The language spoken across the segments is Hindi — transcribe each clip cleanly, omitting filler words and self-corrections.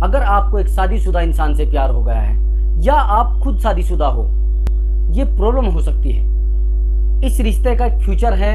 अगर आपको एक शादीशुदा इंसान से प्यार हो गया है या आप खुद शादीशुदा हो, ये प्रॉब्लम हो सकती है। इस रिश्ते का एक फ्यूचर है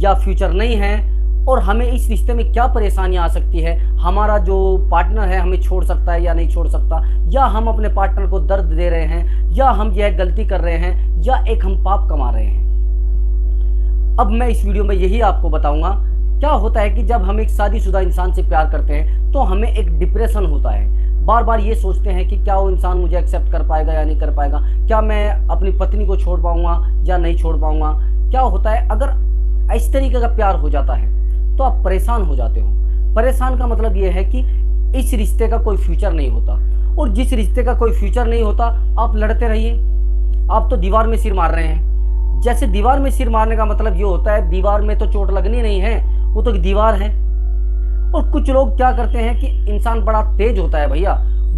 या फ्यूचर नहीं है, और हमें इस रिश्ते में क्या परेशानियां आ सकती है। हमारा जो पार्टनर है हमें छोड़ सकता है या नहीं छोड़ सकता, या हम अपने पार्टनर को दर्द दे रहे हैं, या हम यह गलती कर रहे हैं, या एक हम पाप कमा रहे हैं। अब मैं इस वीडियो में यही आपको बताऊंगा क्या होता है कि जब हम एक शादीशुदा इंसान से प्यार करते हैं तो हमें एक डिप्रेशन होता है। बार बार ये सोचते हैं कि क्या वो इंसान मुझे एक्सेप्ट कर पाएगा या नहीं कर पाएगा, क्या मैं अपनी पत्नी को छोड़ पाऊंगा या नहीं छोड़ पाऊंगा। क्या होता है, अगर इस तरीके का प्यार हो जाता है तो आप परेशान हो जाते हो। परेशान का मतलब ये है कि इस रिश्ते का कोई फ्यूचर नहीं होता, और जिस रिश्ते का कोई फ्यूचर नहीं होता आप लड़ते रहिए। आप तो दीवार में सिर मार रहे हैं। जैसे दीवार में सिर मारने का मतलब ये होता है दीवार में तो चोट लगनी नहीं है, वो तो दीवार है। और कुछ लोग क्या करते हैं कि इंसान बड़ा तेज होता है भैया,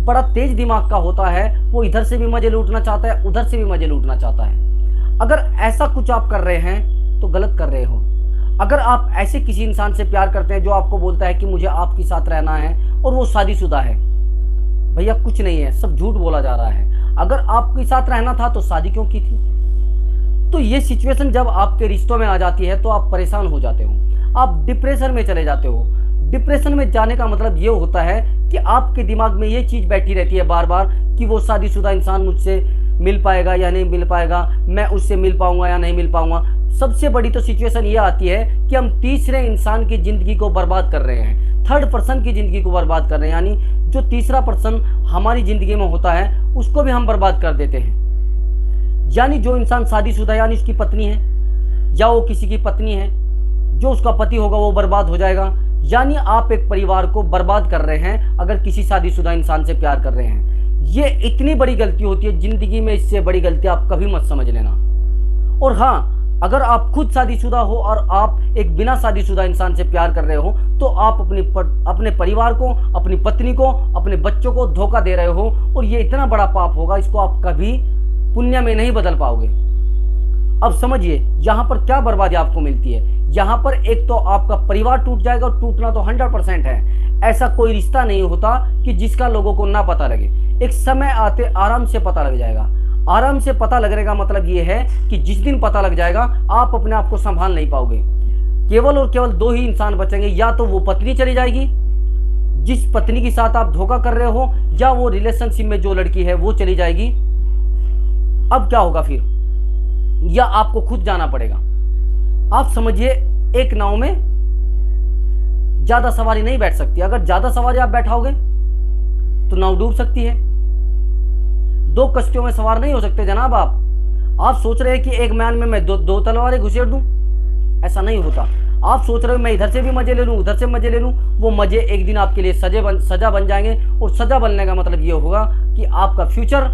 बड़ा तेज दिमाग का होता है, वो इधर से भी मजे लूटना चाहता है, उधर से भी मजे लूटना चाहता है। अगर ऐसा कुछ आप कर रहे हैं तो गलत कर रहे हो। अगर आप ऐसे किसी इंसान से प्यार करते हैं जो आपको बोलता है कि मुझे आपके साथ रहना है और वो शादीशुदा है, भैया कुछ नहीं है, सब झूठ बोला जा रहा है। अगर आपके साथ रहना था तो शादी क्यों की थी। तो ये सिचुएशन जब आपके रिश्तों में आ जाती है तो आप परेशान हो जाते हो, आप डिप्रेशन में चले जाते हो। डिप्रेशन में जाने का मतलब ये होता है कि आपके दिमाग में ये चीज़ बैठी रहती है बार बार कि वो शादीशुदा इंसान मुझसे मिल पाएगा या नहीं मिल पाएगा, मैं उससे मिल पाऊंगा या नहीं मिल पाऊंगा। सबसे बड़ी तो सिचुएशन ये आती है कि हम तीसरे इंसान की ज़िंदगी को बर्बाद कर रहे हैं, थर्ड पर्सन की ज़िंदगी को बर्बाद कर रहे हैं। यानी जो तीसरा पर्सन हमारी ज़िंदगी में होता है उसको भी हम बर्बाद कर देते हैं। यानी जो इंसान शादीशुदा यानी उसकी पत्नी है या वो किसी की पत्नी है, जो उसका पति होगा वो बर्बाद हो जाएगा। यानी आप एक परिवार को बर्बाद कर रहे हैं अगर किसी शादीशुदा इंसान से प्यार कर रहे हैं। ये इतनी बड़ी गलती होती है जिंदगी में, इससे बड़ी गलती आप कभी मत समझ लेना। और हाँ, अगर आप खुद शादीशुदा हो और आप एक बिना शादीशुदा इंसान से प्यार कर रहे हो तो आप अपने परिवार को, अपनी पत्नी को, अपने बच्चों को धोखा दे रहे हो, और ये इतना बड़ा पाप होगा, इसको आप कभी पुण्य में नहीं बदल पाओगे। अब समझिए यहाँ पर क्या बर्बादी आपको मिलती है। यहाँ पर एक तो आपका परिवार टूट जाएगा, और टूटना तो 100% है। ऐसा कोई रिश्ता नहीं होता कि जिसका लोगों को ना पता लगे। एक समय आते आराम से पता लग जाएगा। आराम से पता लगने का मतलब ये है कि जिस दिन पता लग जाएगा आप अपने आप को संभाल नहीं पाओगे। केवल और केवल दो ही इंसान बचेंगे, या तो वो पत्नी चली जाएगी जिस पत्नी के साथ आप धोखा कर रहे हो, या वो रिलेशनशिप में जो लड़की है वो चली जाएगी। अब क्या होगा फिर, या आपको खुद जाना पड़ेगा। आप समझिए एक नाव में ज्यादा सवारी नहीं बैठ सकती। अगर ज्यादा सवारी आप बैठाओगे तो नाव डूब सकती है। दो कश्तियों में सवार नहीं हो सकते जनाब। आप सोच रहे हैं कि एक म्यान में मैं दो तलवारें घुसेड़ दूं, ऐसा नहीं होता। आप सोच रहे हो मैं इधर से भी मजे ले लूं, उधर से मजे ले लूं, वो मजे एक दिन आपके लिए सजा बन जाएंगे। और सजा बनने का मतलब ये होगा कि आपका फ्यूचर,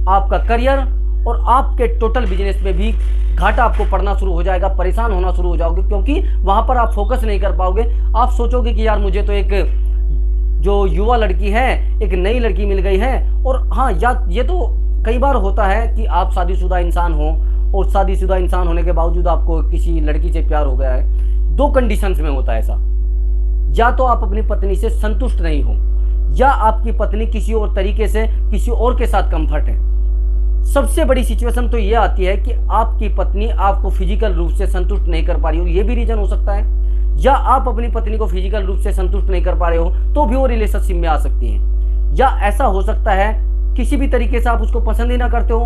आपका करियर और आपके टोटल बिजनेस में भी घाटा आपको पड़ना शुरू हो जाएगा, परेशान होना शुरू हो जाओगे, क्योंकि वहां पर आप फोकस नहीं कर पाओगे। आप सोचोगे कि यार मुझे तो एक जो युवा लड़की है, एक नई लड़की मिल गई है। और हाँ, या ये तो कई बार होता है कि आप शादीशुदा इंसान हो और शादीशुदा इंसान होने के बावजूद आपको किसी लड़की से प्यार हो गया है। दो कंडीशंस में होता है ऐसा, या तो आप अपनी पत्नी से संतुष्ट नहीं हो, या आपकी पत्नी किसी और तरीके से किसी और के साथ कंफर्ट है। सबसे बड़ी सिचुएशन तो ये आती है कि आपकी पत्नी आपको फिजिकल रूप से संतुष्ट नहीं कर पा रही हो, ये भी रीजन हो सकता है। या आप अपनी पत्नी को फिजिकल रूप से संतुष्ट नहीं कर पा रहे हो तो भी वो रिलेशनशिप में आ सकती है। या ऐसा हो सकता है किसी भी तरीके से आप उसको पसंद ही ना करते हो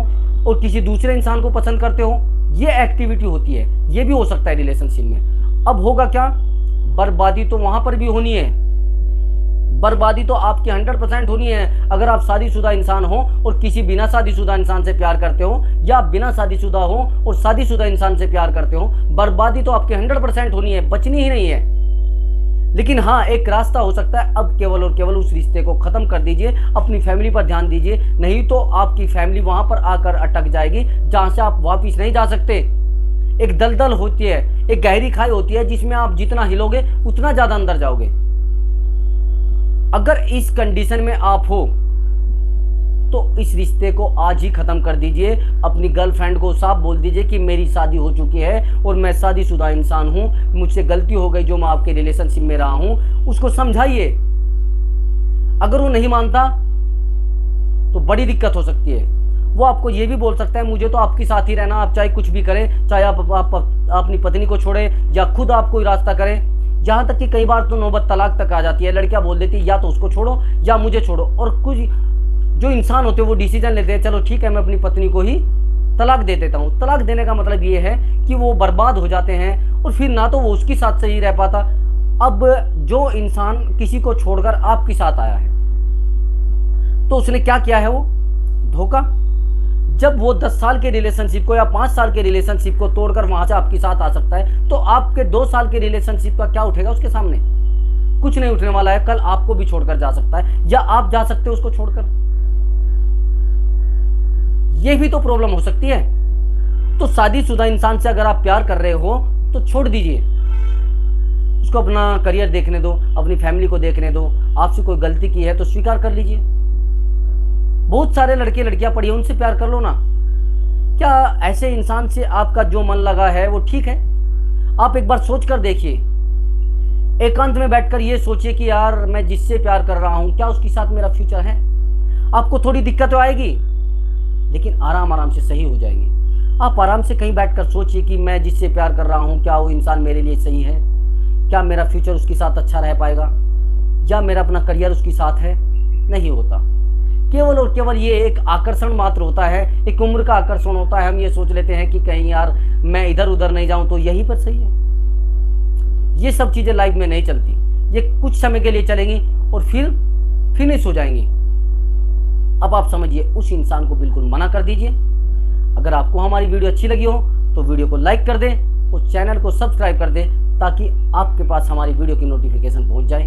और किसी दूसरे इंसान को पसंद करते हो, ये एक्टिविटी होती है, ये भी हो सकता है रिलेशनशिप में। अब होगा क्या, बर्बादी तो वहां पर भी होनी है। बर्बादी तो आपकी 100% होनी है। अगर आप शादीशुदा इंसान हो और किसी बिना शादीशुदा इंसान से प्यार करते हो, या आप बिना शादीशुदा हो और शादीशुदा इंसान से प्यार करते हो, बर्बादी तो आपकी 100% होनी है, बचनी ही नहीं है। लेकिन हाँ, एक रास्ता हो सकता है, अब केवल और केवल उस रिश्ते को खत्म कर दीजिए, अपनी फैमिली पर ध्यान दीजिए, नहीं तो आपकी फैमिली वहां पर आकर अटक जाएगी जहां से आप वापिस नहीं जा सकते। एक दलदल होती है, एक गहरी खाई होती है जिसमें आप जितना हिलोगे उतना ज्यादा अंदर जाओगे। अगर इस कंडीशन में आप हो तो इस रिश्ते को आज ही खत्म कर दीजिए। अपनी गर्लफ्रेंड को साफ बोल दीजिए कि मेरी शादी हो चुकी है और मैं शादीशुदा इंसान हूं, मुझसे गलती हो गई जो मैं आपके रिलेशनशिप में रहा हूं, उसको समझाइए। अगर वो नहीं मानता तो बड़ी दिक्कत हो सकती है। वो आपको ये भी बोल सकता है मुझे तो आपके साथ ही रहना, आप चाहे कुछ भी करें, चाहे आप अपनी पत्नी को छोड़े या खुद आप कोई रास्ता करें। यहाँ तक कि कई बार तो नौबत तलाक तक आ जाती है। लड़कियां बोल देती है या तो उसको छोड़ो या मुझे छोड़ो। और कुछ जो इंसान होते हैं वो डिसीजन लेते हैं, चलो ठीक है मैं अपनी पत्नी को ही तलाक दे देता हूँ। तलाक देने का मतलब ये है कि वो बर्बाद हो जाते हैं और फिर ना तो वो उसके साथ सही रह पाता। अब जो इंसान किसी को छोड़कर आपके साथ आया है तो उसने क्या किया है, वो धोखा। जब वो 10 साल के रिलेशनशिप को या 5 साल के रिलेशनशिप को तोड़कर वहां से आपके साथ आ सकता है, तो आपके 2 साल के रिलेशनशिप का क्या उठेगा उसके सामने? कुछ नहीं उठने वाला है। कल आपको भी छोड़कर जा सकता है या आप जा सकते हो उसको छोड़कर। ये भी तो प्रॉब्लम हो सकती है। तो शादीशुदा इंसान से अगर आप प्यार कर रहे हो तो छोड़ दीजिए, उसको अपना करियर देखने दो, अपनी फैमिली को देखने दो। आपसे कोई गलती की है तो स्वीकार कर लीजिए। बहुत सारे लड़के लड़कियां पड़ी हैं, उनसे प्यार कर लो ना। क्या ऐसे इंसान से आपका जो मन लगा है वो ठीक है? आप एक बार सोच कर देखिए, एकांत में बैठकर ये सोचिए कि यार मैं जिससे प्यार कर रहा हूं क्या उसके साथ मेरा फ्यूचर है। आपको थोड़ी दिक्कत तो आएगी लेकिन आराम आराम से सही हो जाएंगे। आप आराम से कहीं बैठकर सोचिए कि मैं जिससे प्यार कर रहा हूं क्या वो इंसान मेरे लिए सही है, क्या मेरा फ्यूचर उसके साथ अच्छा रह पाएगा, या मेरा अपना करियर उसके साथ है। नहीं होता। केवल और केवल ये एक आकर्षण मात्र होता है, एक उम्र का आकर्षण होता है। हम ये सोच लेते हैं कि कहीं यार मैं इधर उधर नहीं जाऊं तो यहीं पर सही है। ये सब चीज़ें लाइफ में नहीं चलती, ये कुछ समय के लिए चलेंगी और फिर फिनिश हो जाएंगी। अब आप समझिए, उस इंसान को बिल्कुल मना कर दीजिए। अगर आपको हमारी वीडियो अच्छी लगी हो तो वीडियो को लाइक कर दें और चैनल को सब्सक्राइब कर दें ताकि आपके पास हमारी वीडियो की नोटिफिकेशन पहुंच जाए।